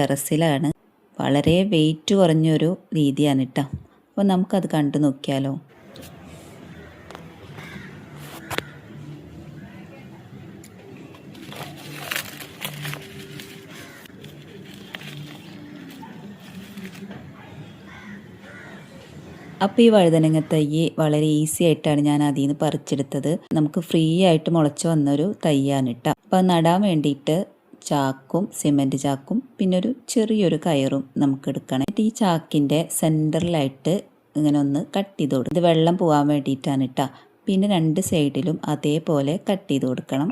ടെറസിലാണ്. വളരെ വെയിറ്റ് കുറഞ്ഞൊരു രീതിയാണ് കേട്ടോ. അപ്പോൾ നമുക്കത് കണ്ടു നോക്കിയാലോ. അപ്പോൾ ഈ വഴുതനങ്ങ തൈ വളരെ ഈസി ആയിട്ടാണ് ഞാൻ അതിൽ നിന്ന് പറിച്ചെടുത്തത്. നമുക്ക് ഫ്രീ ആയിട്ട് മുളച്ച് വന്നൊരു തൈയാണ് കേട്ടോ. അപ്പോൾ നടാൻ വേണ്ടിയിട്ട് ചാക്കും സിമെൻറ്റ് ചാക്കും പിന്നെ ഒരു ചെറിയൊരു കയറും നമുക്ക് എടുക്കണം. ഈ ചാക്കിൻ്റെ സെൻറ്ററിലായിട്ട് ഇങ്ങനെ ഒന്ന് കട്ട് ചെയ്ത് കൊടുക്കും. ഇത് വെള്ളം പോകാൻ വേണ്ടിയിട്ടാണ് കേട്ടോ. പിന്നെ 2 സൈഡിലും അതേപോലെ കട്ട് ചെയ്ത് കൊടുക്കണം.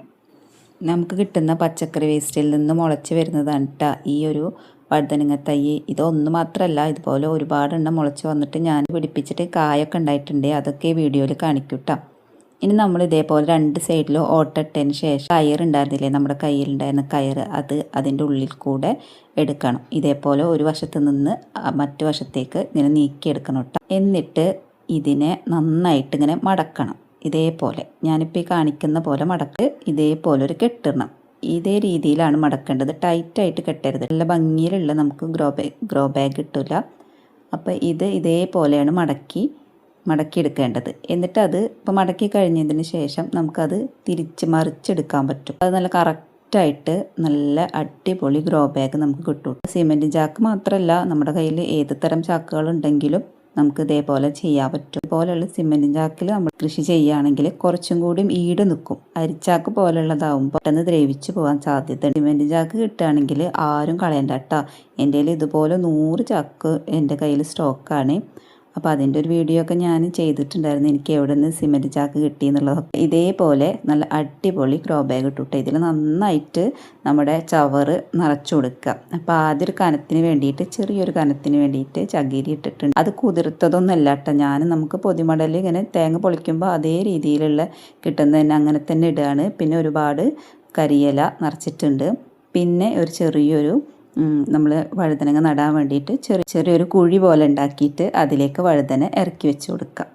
നമുക്ക് കിട്ടുന്ന പച്ചക്കറി വേസ്റ്റിൽ നിന്ന് മുളച്ച് വരുന്നതാണ് കേട്ടോ ഈ ഒരു വഴുതനങ്ങ തൈ. ഇതൊന്നും മാത്രമല്ല, ഇതുപോലെ ഒരുപാടെണ്ണം മുളച്ച് വന്നിട്ട് ഞാൻ പിടിപ്പിച്ചിട്ട് കായൊക്കെ ഉണ്ടായിട്ടുണ്ട്. അതൊക്കെ വീഡിയോയിൽ കാണിക്കും കേട്ടോ. ഇനി നമ്മൾ ഇതേപോലെ 2 സൈഡിലും ഓട്ടിട്ടതിന് ശേഷം കയറുണ്ടായിരുന്നില്ലേ, നമ്മുടെ കയ്യിലുണ്ടായിരുന്ന കയറ്, അതിൻ്റെ ഉള്ളിൽ കൂടെ എടുക്കണം. ഇതേപോലെ ഒരു വശത്ത് നിന്ന് മറ്റു വശത്തേക്ക് ഇങ്ങനെ നീക്കിയെടുക്കണം കേട്ടോ. എന്നിട്ട് ഇതിനെ നന്നായിട്ട് ഇങ്ങനെ മടക്കണം. ഇതേപോലെ ഞാനിപ്പോൾ ഈ കാണിക്കുന്ന പോലെ മടക്ക് ഇതേപോലെ ഒരു കെട്ടിടണം. ഇതേ രീതിയിലാണ് മടക്കേണ്ടത്. ടൈറ്റായിട്ട് കെട്ടരുത്. നല്ല ഭംഗിയിലുള്ള നമുക്ക് ഗ്രോ ബാഗ് കിട്ടില്ല. അപ്പോൾ ഇതേപോലെയാണ് മടക്കിയെടുക്കേണ്ടത്. എന്നിട്ട് അത് ഇപ്പോൾ മടക്കി കഴിഞ്ഞതിന് ശേഷം നമുക്കത് മറിച്ചെടുക്കാൻ പറ്റും. അത് നല്ല കറക്റ്റായിട്ട് നല്ല അടിപൊളി ഗ്രോ ബാഗ് നമുക്ക് കിട്ടും. സിമെൻറ്റ് ചാക്ക് മാത്രമല്ല, നമ്മുടെ കയ്യിൽ ഏത് തരം ചാക്കുകളുണ്ടെങ്കിലും നമുക്ക് ഇതേപോലെ ചെയ്യാൻ പറ്റും. ഇതുപോലെയുള്ള സിമെൻറ്റ് ചാക്കിൽ നമ്മൾ കൃഷി ചെയ്യുകയാണെങ്കിൽ കുറച്ചും കൂടി ഈട് നിൽക്കും. അരിച്ചാക്ക് പോലുള്ളതാവുമ്പോൾ പെട്ടെന്ന് ദ്രവിച്ച് പോകാൻ സാധ്യത. സിമെൻറ്റ് ചാക്ക് കിട്ടുകയാണെങ്കിൽ ആരും കളയണ്ട കേട്ടോ. എൻ്റെ കയ്യിൽ ഇതുപോലെ 100 ചാക്ക് എൻ്റെ കയ്യിൽ സ്റ്റോക്കാണ്. അപ്പോൾ അതിൻ്റെ ഒരു വീഡിയോ ഒക്കെ ഞാൻ ചെയ്തിട്ടുണ്ടായിരുന്നു, എനിക്ക് എവിടെ നിന്ന് സിമെൻറ്റ് ചാക്ക് കിട്ടി എന്നുള്ളതൊക്കെ. ഇതേപോലെ നല്ല അടിപൊളി ഗ്രോ ബാഗ് ഇട്ടിട്ട് ഇതിൽ നന്നായിട്ട് നമ്മുടെ ചവറ് നിറച്ചു കൊടുക്കുക. അപ്പോൾ ആദ്യം ഒരു കനത്തിന് വേണ്ടിയിട്ട്, ചെറിയൊരു കനത്തിന് വേണ്ടിയിട്ട് ചകിരി ഇട്ടിട്ടുണ്ട്. അത് കുതിർത്തതൊന്നുമല്ല കേട്ടോ. നമുക്ക് പൊതിമടൽ ഇങ്ങനെ തേങ്ങ പൊളിക്കുമ്പോൾ അതേ രീതിയിലുള്ള കിട്ടുന്നതന്നെ അങ്ങനെ തന്നെ ഇടുകയാണ്. പിന്നെ ഒരുപാട് കരിയില നിറച്ചിട്ടുണ്ട്. പിന്നെ ഒരു ചെറിയൊരു നമ്മൾ വഴുതനങ്ങ നടാൻ വേണ്ടിയിട്ട് ചെറിയൊരു കുഴി പോലെ ഉണ്ടാക്കിയിട്ട് അതിലേക്ക് വഴുതന ഇറക്കി വെച്ച് കൊടുക്കുക.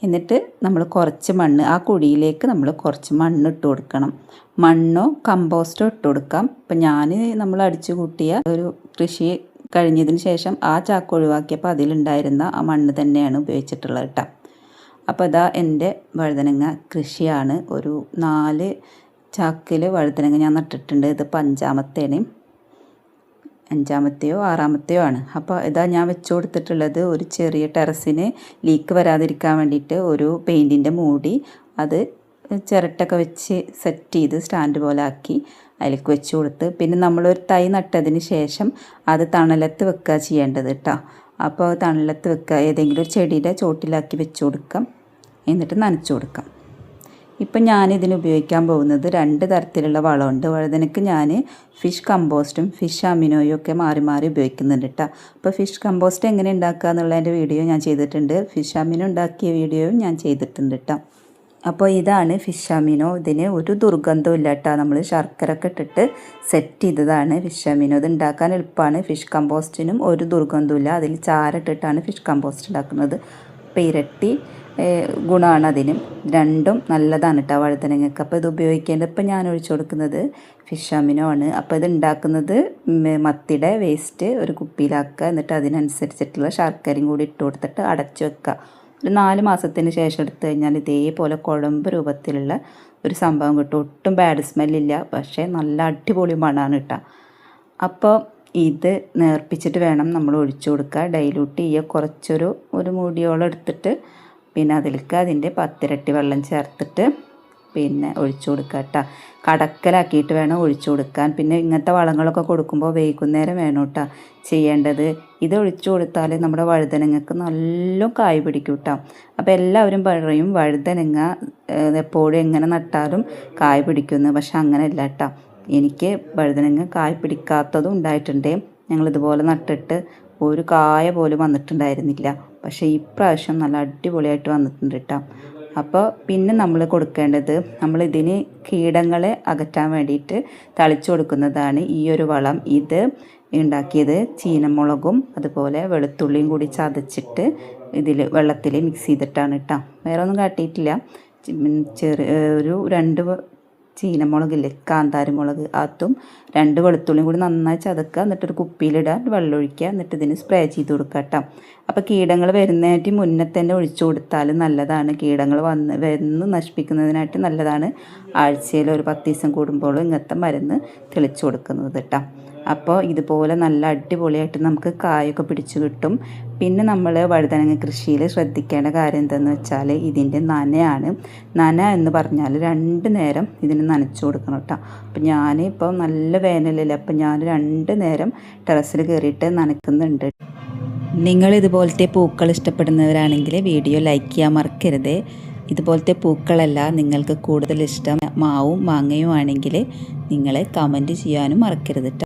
എന്നിട്ട് നമ്മൾ കുറച്ച് മണ്ണ്, ആ കുഴിയിലേക്ക് നമ്മൾ കുറച്ച് മണ്ണ് ഇട്ട് കൊടുക്കണം. മണ്ണോ കമ്പോസ്റ്റോ ഇട്ട് കൊടുക്കാം. ഇപ്പം നമ്മൾ അടിച്ചു കൂട്ടിയ ഒരു കൃഷി കഴിഞ്ഞതിന് ശേഷം ആ ചാക്ക് ഒഴിവാക്കിയപ്പോൾ അതിലുണ്ടായിരുന്ന ആ മണ്ണ് തന്നെയാണ് ഉപയോഗിച്ചിട്ടുള്ളത് കേട്ടോ. അപ്പോൾ ഇതാ എൻ്റെ വഴുതനങ്ങ കൃഷിയാണ്. ഒരു 4 ചാക്കിൽ വഴുതനങ്ങ ഞാൻ നട്ടിട്ടുണ്ട്. ഇതിപ്പോൾ 5-മത്തെയോ 6-മത്തെയോ ആണ്. അപ്പോൾ ഇതാ ഞാൻ വെച്ച് കൊടുത്തിട്ടുള്ളത് ഒരു ചെറിയ ടെറസിന് ലീക്ക് വരാതിരിക്കാൻ വേണ്ടിയിട്ട് ഒരു പെയിൻറ്റിൻ്റെ മൂടി, അത് ചിരട്ടൊക്കെ വെച്ച് സെറ്റ് ചെയ്ത് സ്റ്റാൻഡ് പോലെ ആക്കി അതിലേക്ക് വെച്ച് കൊടുത്ത്, പിന്നെ നമ്മളൊരു തൈ നട്ടതിന് ശേഷം അത് തണലത്ത് വെക്കുക ചെയ്യേണ്ടത് കേട്ടോ. അപ്പോൾ തണലത്ത് വെക്കുക, ഏതെങ്കിലും ഒരു ചെടിയുടെ ചോട്ടിലാക്കി വെച്ച് കൊടുക്കാം. എന്നിട്ട് നനച്ചു കൊടുക്കാം. ഇപ്പം ഞാനിതിന് ഉപയോഗിക്കാൻ പോകുന്നത് 2 തരത്തിലുള്ള വളമുണ്ട്. വഴുതനയ്ക്ക് ഞാൻ ഫിഷ് കമ്പോസ്റ്റും ഫിഷ് അമിനോയും ഒക്കെ മാറി മാറി ഉപയോഗിക്കുന്നുണ്ട് കേട്ടോ. അപ്പോൾ ഫിഷ് കമ്പോസ്റ്റ് എങ്ങനെ ഉണ്ടാക്കുക എന്നുള്ളതിൻ്റെ വീഡിയോ ഞാൻ ചെയ്തിട്ടുണ്ട്. ഫിഷ് അമിനോ ഉണ്ടാക്കിയ വീഡിയോയും ഞാൻ ചെയ്തിട്ടുണ്ട് കേട്ടോ. അപ്പോൾ ഇതാണ് ഫിഷ് അമിനോ. ഇതിന് ഒരു ദുർഗന്ധവും ഇല്ല കേട്ടോ. നമ്മൾ ശർക്കര ഒക്കെ ഇട്ടിട്ട് സെറ്റ് ചെയ്തതാണ് ഫിഷ് അമിനോ. ഇത് ഉണ്ടാക്കാൻ എളുപ്പമാണ്. ഫിഷ് കമ്പോസ്റ്റിനും ഒരു ദുർഗന്ധവും ഇല്ല. അതിൽ ചാരട്ടിട്ടാണ് ഫിഷ് കമ്പോസ്റ്റ് ഉണ്ടാക്കുന്നത്. അപ്പോൾ ഇരട്ടി ഗുണമാണ് അതിനും. രണ്ടും നല്ലതാണ് കേട്ടോ വഴുതനങ്ങയ്ക്ക്. അപ്പോൾ ഇത് ഉപയോഗിക്കേണ്ടത്, ഇപ്പം ഞാൻ ഒഴിച്ചു കൊടുക്കുന്നത് ഫിഷ് അമിനോ ആണ്. അപ്പോൾ ഇത് ഉണ്ടാക്കുന്നത് മത്തിയുടെ വേസ്റ്റ് ഒരു കുപ്പിയിലാക്കുക. എന്നിട്ട് അതിനനുസരിച്ചിട്ടുള്ള ശർക്കരയും കൂടി ഇട്ട് കൊടുത്തിട്ട് അടച്ചു വെക്കുക. ഒരു 4 മാസത്തിന് ശേഷം എടുത്തു കഴിഞ്ഞാൽ ഇതേപോലെ കുഴമ്പ് രൂപത്തിലുള്ള ഒരു സംഭവം കിട്ടും. ഒട്ടും ബാഡ് സ്മെല്ലില്ല, പക്ഷേ നല്ല അടിപൊളി മണമാണ് കേട്ടോ. അപ്പോൾ ഇത് നേർപ്പിച്ചിട്ട് വേണം നമ്മൾ ഒഴിച്ചു കൊടുക്കുക. ഡൈലൂട്ട് ചെയ്യുക. കുറച്ചൊരു മൂടിയോളം എടുത്തിട്ട് പിന്നെ അതിലേക്ക് അതിൻ്റെ 10 ഇരട്ടി വെള്ളം ചേർത്തിട്ട് പിന്നെ ഒഴിച്ചു കൊടുക്കുക കേട്ടോ. കടക്കലാക്കിയിട്ട് വേണം ഒഴിച്ചു കൊടുക്കാൻ. പിന്നെ ഇങ്ങനത്തെ വളങ്ങളൊക്കെ കൊടുക്കുമ്പോൾ വൈകുന്നേരം വേണം കേട്ടോ ചെയ്യേണ്ടത്. ഇത് ഒഴിച്ചു കൊടുത്താൽ നമ്മുടെ വഴുതനങ്ങക്ക് നല്ല കായ് പിടിക്കും കേട്ടോ. അപ്പോൾ എല്ലാവരും പറയും വഴുതനങ്ങ എപ്പോഴും എങ്ങനെ നട്ടാലും കായ് പിടിക്കുമെന്ന്. പക്ഷെ അങ്ങനെയല്ല കേട്ടോ. എനിക്ക് വഴുതനങ്ങ കായ് പിടിക്കാത്തതും ഉണ്ടായിട്ടുണ്ട്. ഞങ്ങളിതുപോലെ നട്ടിട്ട് ഒരു കായ പോലും വന്നിട്ടുണ്ടായിരുന്നില്ല. പക്ഷേ ഇപ്രാവശ്യം നല്ല അടിപൊളിയായിട്ട് വന്നിട്ടുണ്ട് കേട്ടോ. അപ്പോൾ പിന്നെ നമ്മൾ കൊടുക്കേണ്ടത്, നമ്മളിതിന് കീടങ്ങളെ അകറ്റാൻ വേണ്ടിയിട്ട് തളിച്ചു കൊടുക്കുന്നതാണ് ഈ ഒരു വളം. ഇത് ഉണ്ടാക്കിയത് ചീനമുളകും അതുപോലെ വെളുത്തുള്ളിയും കൂടി ചതച്ചിട്ട് വെള്ളത്തിൽ മിക്സ് ചെയ്തിട്ടാണ് കേട്ടോ. വേറെ ഒന്നും കാട്ടിയിട്ടില്ല. ഒരു 2 ചീനമുളകില്ലേ, കാന്താരിമുളക്, അതും 2 വെളുത്തുള്ളിയും കൂടി നന്നായി ചതക്കുക. എന്നിട്ടൊരു കുപ്പിയിലിടുക, വെള്ളമൊഴിക്കുക, എന്നിട്ട് ഇതിന് സ്പ്രേ ചെയ്ത് കൊടുക്കുക കേട്ടോ. അപ്പോൾ കീടങ്ങൾ വരുന്നതിനായിട്ട് മുന്നേ തന്നെ ഒഴിച്ചു കൊടുത്താൽ നല്ലതാണ്. കീടങ്ങൾ വരുന്ന് നശിപ്പിക്കുന്നതിനായിട്ട് നല്ലതാണ് ആഴ്ചയിൽ ഒരു 10 ദിവസം കൂടുമ്പോഴും ഇങ്ങനത്തെ മരുന്ന് തെളിച്ചു കൊടുക്കുന്നത് കേട്ടോ. അപ്പോൾ ഇതുപോലെ നല്ല അടിപൊളിയായിട്ട് നമുക്ക് കായൊക്കെ പിടിച്ചു കിട്ടും. പിന്നെ നമ്മൾ വഴുതനങ്ങ കൃഷിയിൽ ശ്രദ്ധിക്കേണ്ട കാര്യം എന്താണെന്ന് വെച്ചാൽ ഇതിൻ്റെ നനയാണ്. നന എന്ന് പറഞ്ഞാൽ 2 നേരം ഇതിന് നനച്ചു കൊടുക്കണം കേട്ടോ. അപ്പം ഞാനിപ്പോൾ നല്ല വേനലല്ലേ, അപ്പം ഞാൻ 2 നേരം ടെറസിൽ കയറിയിട്ട് നനയ്ക്കുന്നുണ്ട്. നിങ്ങൾ ഇതുപോലത്തെ പൂക്കൾ ഇഷ്ടപ്പെടുന്നവരാണെങ്കിൽ വീഡിയോ ലൈക്ക് ചെയ്യാൻ മറക്കരുത്. ഇതുപോലത്തെ പൂക്കളല്ല നിങ്ങൾക്ക് കൂടുതൽ ഇഷ്ടം മാവും മാങ്ങയും ആണെങ്കിൽ നിങ്ങൾ കമൻറ്റ് ചെയ്യാനും മറക്കരുത് കേട്ടോ.